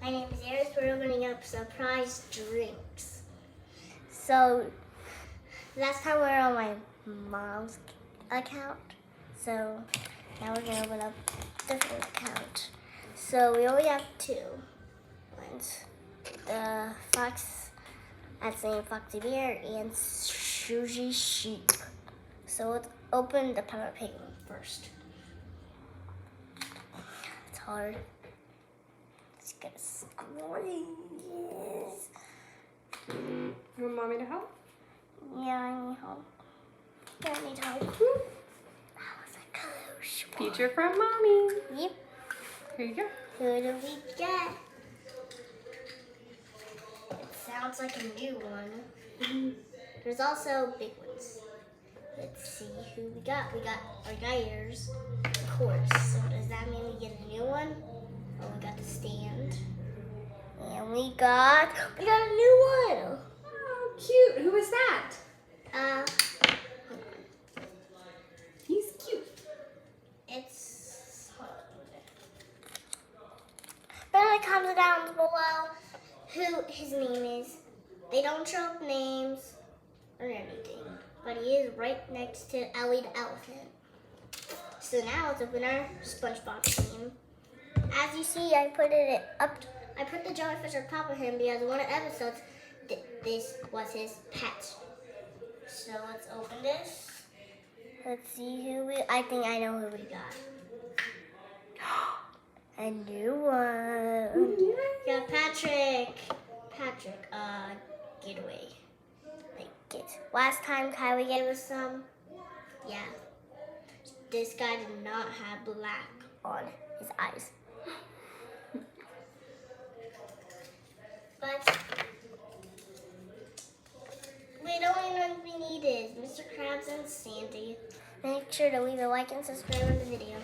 My name is Iris. We're opening up surprise drinks. So, last time we were on my mom's account. So, now we're going to open up a different account. So, we only have two. One's the fox, that's named Foxy Bear, and Sushi Sheep. So, let's open the Peppa Pig one first. It's hard. It's gonna squeeze. You want mommy to help? Yeah, I need help. Yeah, I need help. That was a close one. Feature from mommy. Yep. Here you go. Who do we get? It sounds like a new one. There's also big ones. Let's see who we got. We got our Geigers, of course. So does that mean we get a new one? Oh, we got the stand. And we got a new one. Oh, cute. Who is that? Hold on. He's cute. It's, hold on. But comment down below who his name is. They don't show up names or anything, but he is right next to Ellie the elephant. So now let's open our SpongeBob team. As you see, I put the jellyfish on top of him because one of the episodes, this was his pet. So let's open this. Let's see I think I know who we got. A new one. We got Patrick, get away. Like, get. Last time Kylie gave us some, yeah. This guy did not have black on his eyes. But the only ones we need is Mr. Krabs and Sandy. Make sure to leave a like and subscribe on the video.